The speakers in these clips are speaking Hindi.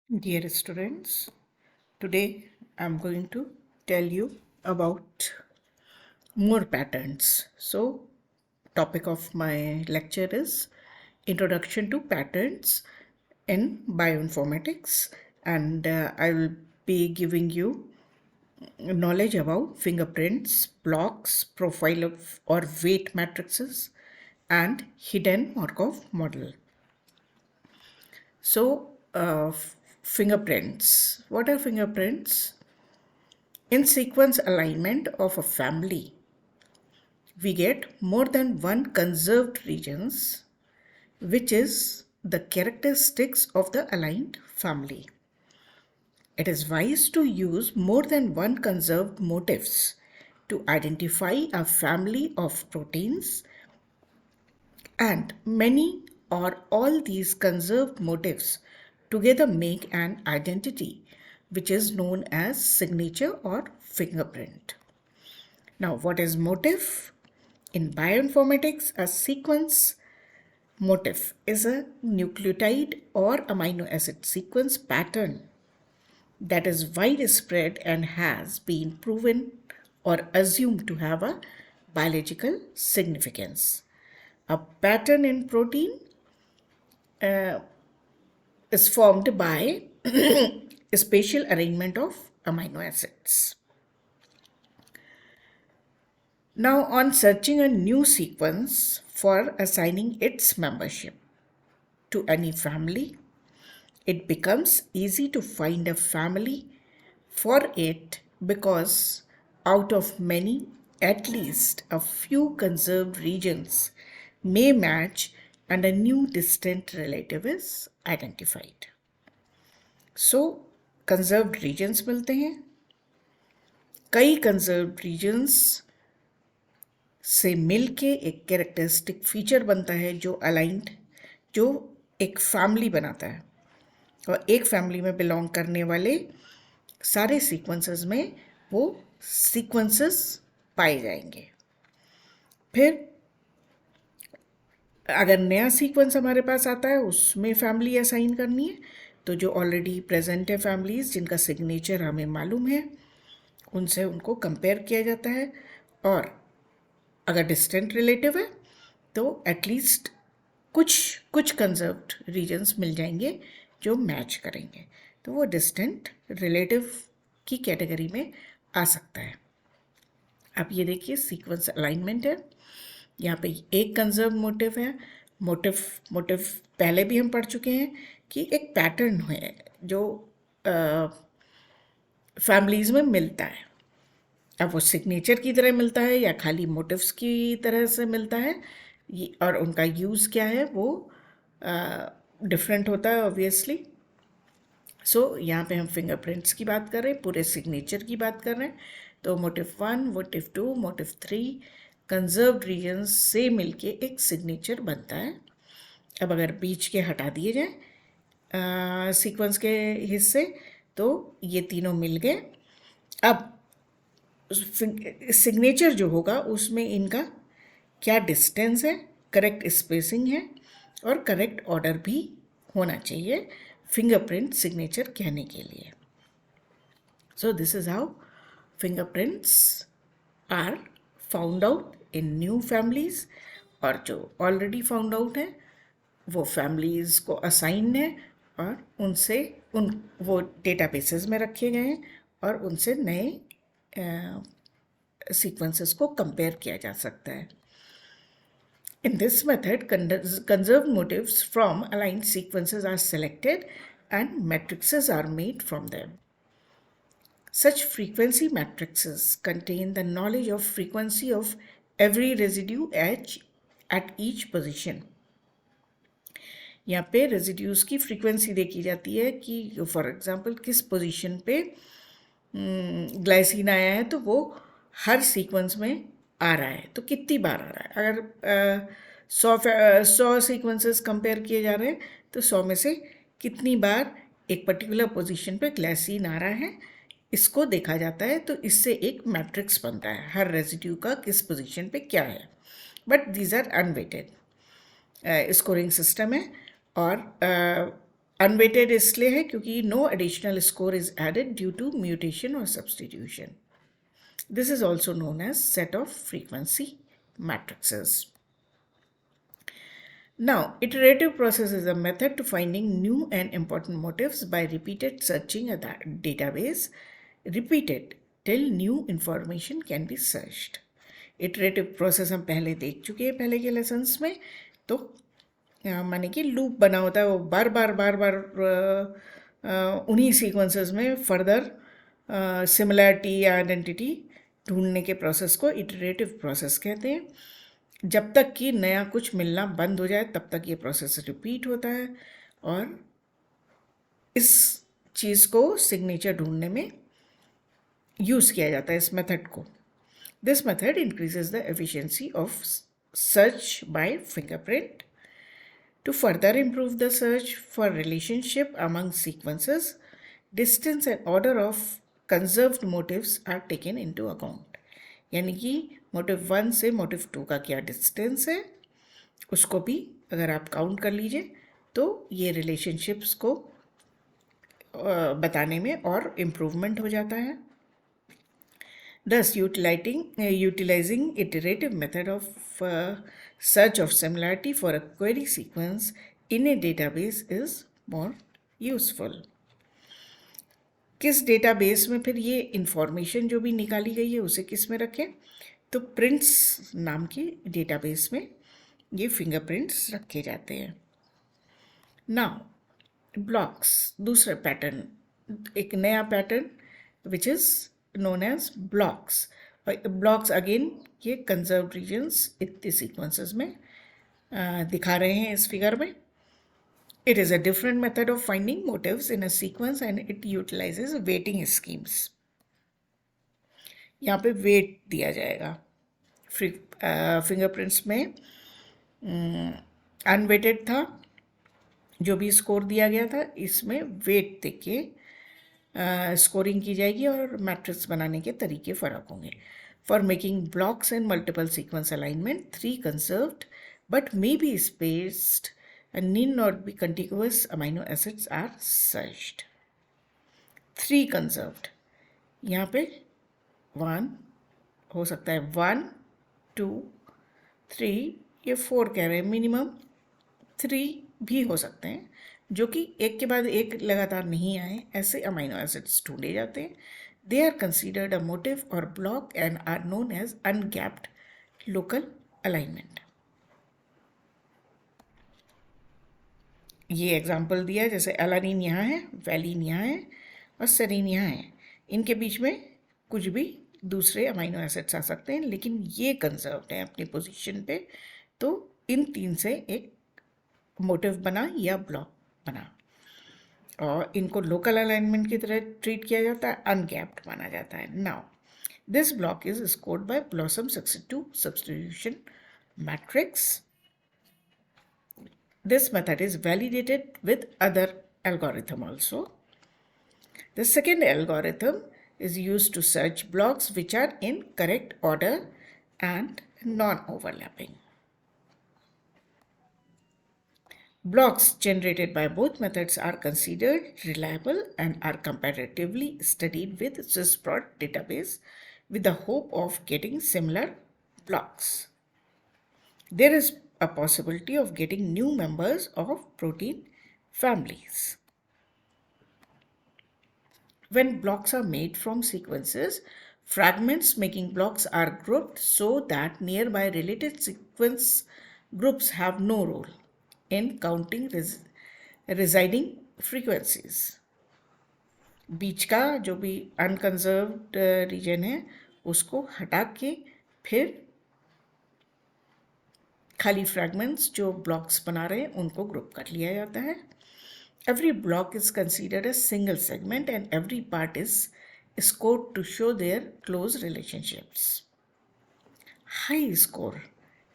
Dear students, today I'm going to tell you about more patterns. So, topic of my lecture is Introduction to Patterns in Bioinformatics, and I will be giving you knowledge about fingerprints, blocks, profile of or weight matrices, and hidden Markov model. So, fingerprints. What are fingerprints? In sequence alignment of a family, we get more than one conserved regions, which is the characteristics of the aligned family. It is wise to use more than one conserved motifs to identify a family of proteins, and many or all these conserved motifs together make an identity which is known as signature or fingerprint. Now, what is motif? In bioinformatics, a sequence motif is a nucleotide or amino acid sequence pattern that is widespread and has been proven or assumed to have a biological significance. A pattern in protein is formed by spatial arrangement of amino acids. Now, on searching a new sequence for assigning its membership to any family, it becomes easy to find a family for it because out of many, at least a few conserved regions may match and a new distant relative is identified. So, conserved regions मिलते हैं. कई conserved regions से मिल के एक कैरेक्टरिस्टिक फीचर बनता है जो अलाइंड, जो एक फैमिली बनाता है, और एक फैमिली में बिलोंग करने वाले सारे सीक्वेंसेस में वो सीक्वेंसेस पाए जाएंगे. फिर अगर नया सीक्वेंस हमारे पास आता है उसमें फैमिली असाइन करनी है, तो जो ऑलरेडी प्रेजेंट है फैमिलीज जिनका सिग्नेचर हमें मालूम है उनसे उनको कंपेयर किया जाता है, और अगर डिस्टेंट रिलेटिव है तो एटलीस्ट कुछ कंजर्व्ड रीजन्स मिल जाएंगे जो मैच करेंगे, तो वो डिस्टेंट रिलेटिव की कैटेगरी में आ सकता है. अब ये देखिए सीक्वेंस अलाइनमेंट है. यहाँ पे एक कंजर्व मोटिव है. मोटिव पहले भी हम पढ़ चुके हैं कि एक पैटर्न है जो फैमिलीज़ में मिलता है. अब वो सिग्नेचर की तरह मिलता है या खाली मोटिव्स की तरह से मिलता है, और उनका यूज़ क्या है वो डिफरेंट होता है ऑब्वियसली. सो यहाँ पे हम फिंगरप्रिंट्स की बात कर रहे हैं, पूरे सिग्नेचर की बात कर रहे हैं. तो motif 1, motif 2, motif 3 conserved regions से मिलके एक सिग्नेचर बनता है. अब अगर बीच के हटा दिए जाए सीक्वेंस के हिस्से तो ये तीनों मिल गए. अब सिग्नेचर जो होगा उसमें इनका क्या डिस्टेंस है, करेक्ट स्पेसिंग है, और करेक्ट ऑर्डर भी होना चाहिए फिंगरप्रिंट सिग्नेचर कहने के लिए. So this is how fingerprints are found out in new families, और जो ऑलरेडी फाउंड आउट है वो फैमिलीज़ को असाइन है और उनसे वो डेटाबेसेस में रखे गए हैं और उनसे नए सीक्वेंसेस को कंपेयर किया जा सकता है. In this method, conserved motifs from aligned sequences are selected and matrices are made from them. Such frequency matrices contain the knowledge of frequency of every residue at each position. यहाँ पे रेजिड्यूज़ की फ्रीक्वेंसी देखी जाती है कि फॉर एग्जांपल किस पोजीशन पे ग्लाइसिन आया है तो वो हर सीक्वेंस में आ रहा है, तो कितनी बार आ रहा है. अगर 100 सीक्वेंसेस कंपेयर किए जा रहे हैं तो 100 में से कितनी बार एक पर्टिकुलर पोजीशन पे ग्लाइसिन आ रहा है, इसको देखा जाता है. तो इससे एक मैट्रिक्स बनता है हर रेजिड्यू का किस पोजीशन पे क्या है. But these are unweighted scoring system है, और अनवेटेड इसलिए है क्योंकि no additional score is added due to mutation और substitution. This is also known as set of frequency matrices. Now, iterative process is a method to finding new and important motifs by repeated searching a database, repeated till new information can be searched. Iterative process हम पहले देख चुके हैं पहले के लेसन्स में. तो माने कि लूप बना होता है, वो बार बार उन्हीं सीक्वेंसेस में फर्दर सिमिलैरिटी या आइडेंटिटी ढूंढने के प्रोसेस को इटरेटिव प्रोसेस कहते हैं. जब तक कि नया कुछ मिलना बंद हो जाए तब तक ये प्रोसेस रिपीट होता है और इस चीज़ को सिग्नेचर ढूंढने में यूज़ किया जाता है इस मेथड को. This method increases the efficiency of search by fingerprint. To further improve the search for relationship among sequences, distance and order of conserved motifs are taken into account. यानी कि मोटिव 1 से मोटिव 2 का क्या डिस्टेंस है उसको भी अगर आप काउंट कर लीजिए तो ये रिलेशनशिप्स को बताने में और इम्प्रूवमेंट हो जाता है. Thus, utilizing iterative method of search of similarity for a query sequence in a database is more useful. किस डेटाबेस में फिर ये इंफॉर्मेशन जो भी निकाली गई है उसे किस में रखें? तो प्रिंट्स नाम की डेटाबेस में ये फिंगरप्रिंट्स रखे जाते हैं. नाउ ब्लॉक्स, दूसरा पैटर्न, एक नया pattern which is known as blocks. Blocks again ये conserved regions इतने sequences में दिखा रहे हैं इस फिगर में. It is a different method of finding motifs in a sequence and it utilizes weighting schemes. यहाँ पे weight दिया जाएगा. फिंगरप्रिंट्स में अनवेटेड था, जो भी स्कोर दिया गया था इसमें वेट देख के स्कोरिंग की जाएगी और मैट्रिक्स बनाने के तरीके फ़र्क होंगे. For making blocks and multiple sequence alignment 3 conserved but may be spaced and need not be continuous amino acids are searched. 3 conserved, यहाँ पे 1 हो सकता है, 1 2 3, ये 4 कह रहे हैं, मिनिमम 3 भी हो सकते हैं जो कि एक के बाद एक लगातार नहीं आए, ऐसे अमाइनो एसिड्स ढूंढे जाते हैं. They are considered a motive or block and are known as ungapped local alignment. ये एग्जांपल दिया है, जैसे एलानिन यहाँ है, वैलिन यहाँ है और सेरीन यहाँ है. इनके बीच में कुछ भी दूसरे अमाइनो एसिड्स आ सकते हैं लेकिन ये कंजर्व्ड हैं अपनी पोजीशन पे. तो इन 3 से एक मोटिव बना या ब्लॉक बना और इनको लोकल अलाइनमेंट की तरह ट्रीट किया जाता है, अनगैप्ड माना जाता है. Now this block is scored by blossom 62 substitution matrix. This method is validated with other algorithm also. The second algorithm is used to search blocks which are in correct order and non-overlapping. Blocks generated by both methods are considered reliable and are comparatively studied with SwissProt database with the hope of getting similar blocks. There is a possibility of getting new members of protein families. When blocks are made from sequences, fragments making blocks are grouped so that nearby related sequence groups have no role in counting residing frequencies. बीच का जो भी अनकंजर्व्ड रीजन है उसको हटा के फिर खाली फ्रैगमेंट्स जो ब्लॉक्स बना रहे हैं उनको ग्रुप कर लिया जाता है. Every block is considered a single segment and every part is scored to show their close relationships. High score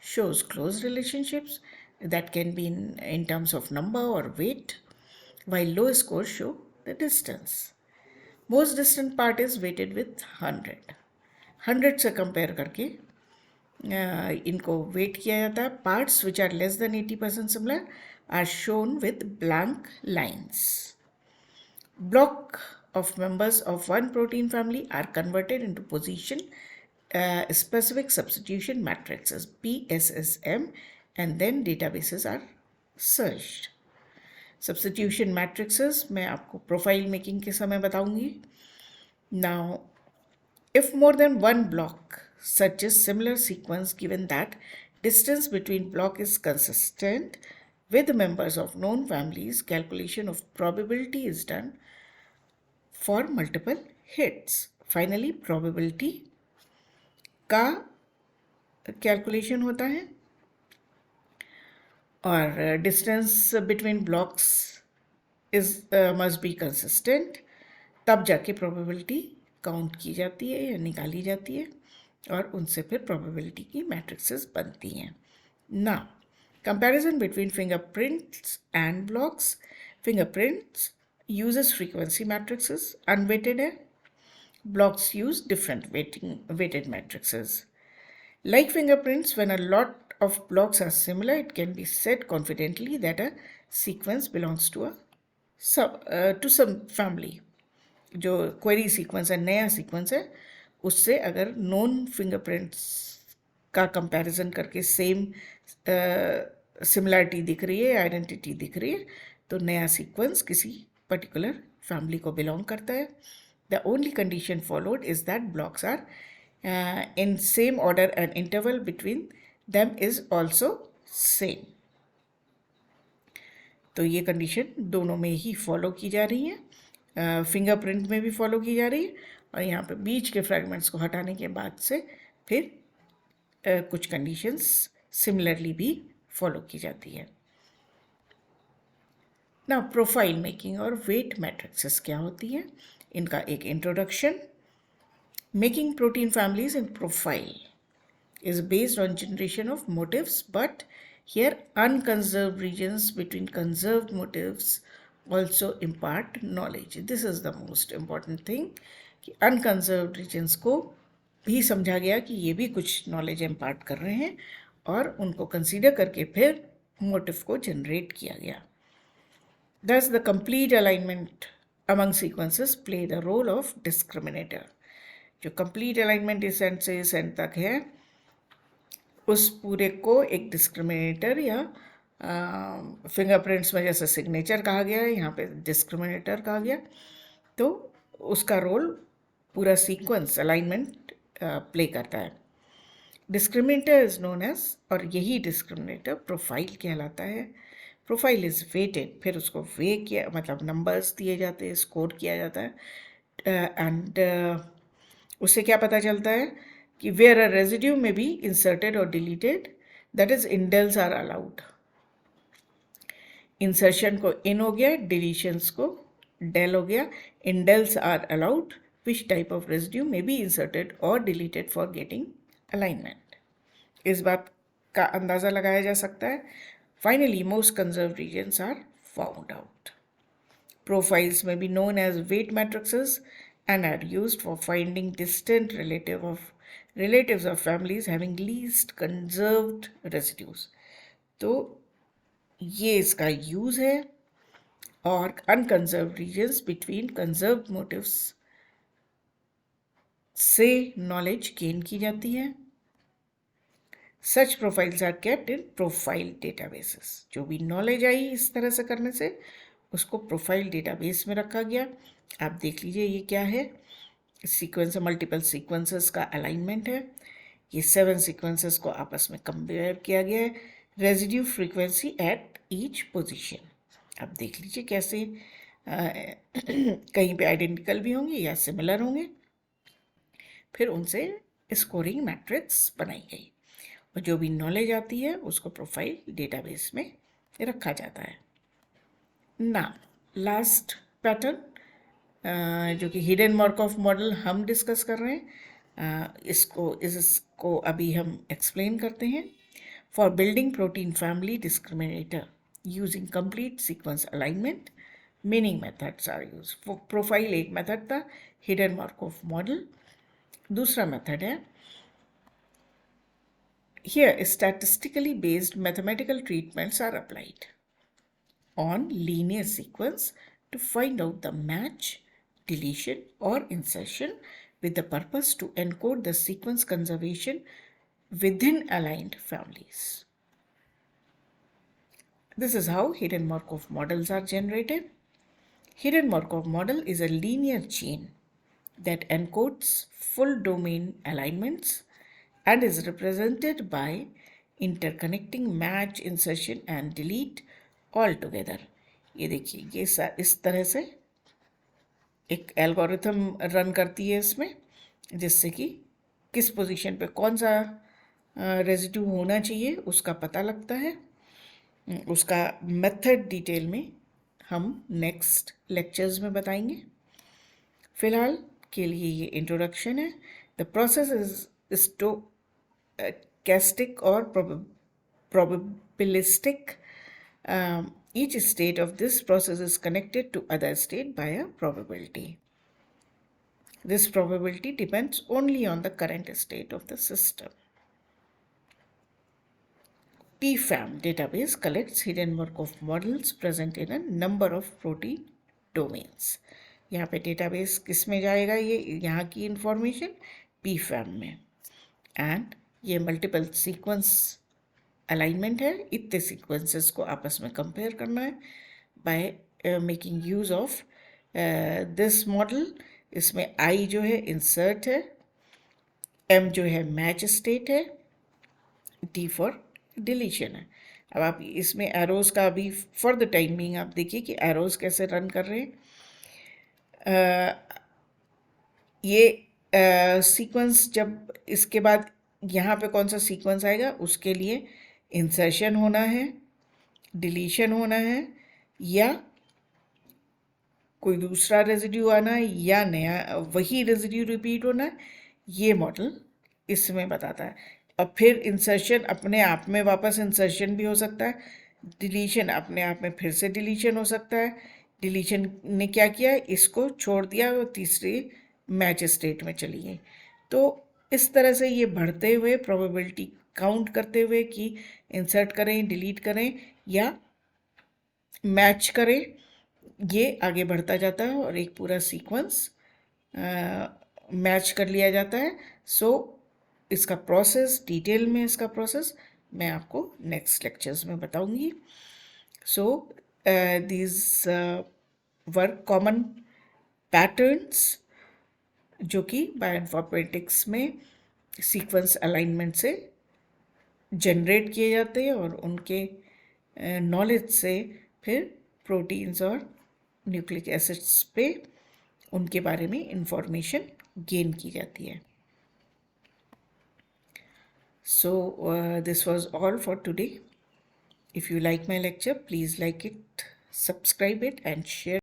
shows close relationships that can be in terms of number or weight, while low scores show the distance. Most distant part is weighted with 100. 100 से कंपेयर करके इनको वेट किया जाता है. Parts which are less than 80% similar are shown with blank lines. Block of members of one protein family are converted into position specific substitution matrices PSSM, and then databases are searched. Substitution matrices मैं आपको प्रोफाइल मेकिंग के समय बताऊंगी. Now, if more than one block such as similar sequence given that distance between block is consistent with members of known families, calculation of probability is done for multiple hits. Finally, probability का कैलकुलेशन होता है और distance between blocks is must be consistent. तब जाके प्रोबेबिलिटी काउंट की जाती है या निकाली जाती है और उनसे फिर प्रोबेबिलिटी की मैट्रिक्सेस बनती हैं. ना comparison between fingerprints and blocks. Fingerprints uses frequency matrices, unweighted है. Blocks use different weighted matrices. Like fingerprints, when a lot of blocks are similar, it can be said confidently that a sequence belongs to some family. जो query sequence है, नया sequence है, उससे अगर known fingerprints का comparison करके same similarity दिख रही है, identity दिख रही है, तो नया sequence किसी particular family को belong करता है. The only condition followed is that blocks are in same order and interval between them is also same. तो ये कंडीशन दोनों में ही फॉलो की जा रही है, फिंगरप्रिंट में भी फॉलो की जा रही है और यहाँ पे बीच के फ्रैगमेंट्स को हटाने के बाद से फिर कुछ कंडीशंस सिमिलरली भी फॉलो की जाती है. ना प्रोफाइल मेकिंग और वेट मैट्रिक्सेस क्या होती है, इनका एक introduction. Making protein families in profile is based on generation of motifs, but here unconserved regions between conserved motifs also impart knowledge. This is the most important thing कि unconserved regions को भी समझा गया कि ये भी कुछ knowledge impart कर रहे हैं और उनको consider करके फिर motif को generate किया गया. Thus, the complete alignment among sequences play the role of discriminator. जो complete alignment इस end से इस end तक है, उस पूरे को एक डिस्क्रिमिनेटर या फिंगरप्रिंट्स में जैसे सिग्नेचर कहा गया है, यहाँ पे डिस्क्रिमिनेटर कहा गया, तो उसका रोल पूरा सीक्वेंस अलाइनमेंट प्ले करता है. डिस्क्रिमिनेटर इज नोन एज, और यही डिस्क्रिमिनेटर प्रोफाइल कहलाता है. प्रोफाइल इज वेटेड, फिर उसको वे किया मतलब नंबर्स दिए जाते हैं, स्कोर किया जाता है एंड उससे क्या पता चलता है कि where a residue may be inserted or deleted, that is indels are allowed. Insertion को in हो गया, deletions को del हो गया, indels are allowed. Which type of residue may be inserted or deleted for getting alignment? इस बात का अंदाज़ा लगाया जा सकता है. Finally, most conserved regions are found out. Profiles may be known as weight matrices and are used for finding distant relatives of families having least conserved residues. तो ये इसका यूज है और unconserved regions between conserved motives से नॉलेज गेन की जाती है. Such profiles are kept in profile databases. जो भी नॉलेज आई इस तरह से करने से उसको प्रोफाइल डेटाबेस में रखा गया. आप देख लीजिए ये क्या है, सीक्वेंस मल्टीपल सीक्वेंसेस का अलाइनमेंट है. ये 7 सीक्वेंसेस को आपस में कंपेयर किया गया है. Residue frequency at each position. आप देख लीजिए कैसे कहीं पे आइडेंटिकल भी होंगे या सिमिलर होंगे. फिर उनसे स्कोरिंग मैट्रिक्स बनाई गई और जो भी नॉलेज आती है उसको प्रोफाइल डेटाबेस में रखा जाता है. ना लास्ट पैटर्न जो कि हिडन मार्कोव मॉडल हम डिस्कस कर रहे हैं, इसको अभी हम एक्सप्लेन करते हैं. For building protein family discriminator using complete sequence alignment meaning methods are use. Profile एक मेथड था, हिडन मार्कोव मॉडल दूसरा मेथड है. Here, statistically based mathematical treatments are applied. on linear sequence to find out the match, deletion or insertion with the purpose to encode the sequence conservation within aligned families. This is how hidden Markov models are generated. Hidden Markov model is a linear chain that encodes full domain alignments and is represented by interconnecting match, insertion and delete all together. ये देखिए, ये इस तरह से एक एल्गोरिथम रन करती है इसमें, जिससे कि किस पोजीशन पे कौन सा रेजिड्यू होना चाहिए उसका पता लगता है. उसका मेथड डिटेल में हम नेक्स्ट लेक्चर्स में बताएंगे. फिलहाल के लिए ये इंट्रोडक्शन है. द प्रोसेस इज स्टोकेस्टिक और probabilistic. Each state of this process is connected to other state by a probability. This probability depends only on the current state of the system. PFAM database collects hidden Markov models present in a number of protein domains. यहाँ पे डेटाबेस किस में जाएगा? ये यहाँ की इंफॉर्मेशन PFAM में. एंड ये मल्टीपल सीक्वेंस अलाइनमेंट है. इतने सीक्वेंसेस को आपस में कंपेयर करना है by making use of this model. इसमें I जो है इंसर्ट है, M जो है मैच स्टेट है, D फॉर डिलीशन है. अब आप इसमें एरोज का अभी फॉर द टाइम बीइंग आप देखिए कि एरोज कैसे रन कर रहे हैं. ये सीक्वेंस जब इसके बाद यहाँ पे कौन सा सीक्वेंस आएगा उसके लिए इंसर्शन होना है, डिलीशन होना है, या कोई दूसरा रेजिड्यू आना है, या नया वही रेजिड्यू रिपीट होना है. ये मॉडल इसमें बताता है. और फिर इंसर्शन अपने आप में वापस इंसर्शन भी हो सकता है. डिलीशन अपने आप में फिर से डिलीशन हो सकता है. डिलीशन ने क्या किया, इसको छोड़ दिया और तीसरी मैच स्टेट में चली गई. तो इस तरह से ये बढ़ते हुए प्रोबेबिलिटी काउंट करते हुए कि इंसर्ट करें, डिलीट करें या मैच करें, ये आगे बढ़ता जाता है और एक पूरा सीक्वेंस मैच कर लिया जाता है. सो इसका प्रोसेस डिटेल में, इसका प्रोसेस मैं आपको नेक्स्ट लेक्चर्स में बताऊंगी. So these were common patterns जो कि बायोइन्फॉर्मेटिक्स में सीक्वेंस अलाइनमेंट से जनरेट किए जाते हैं और उनके नॉलेज से फिर प्रोटीन्स और न्यूक्लिक एसिड्स पे उनके बारे में इंफॉर्मेशन गेन की जाती है. So this was all for today. If you like my lecture, please like it, subscribe it and share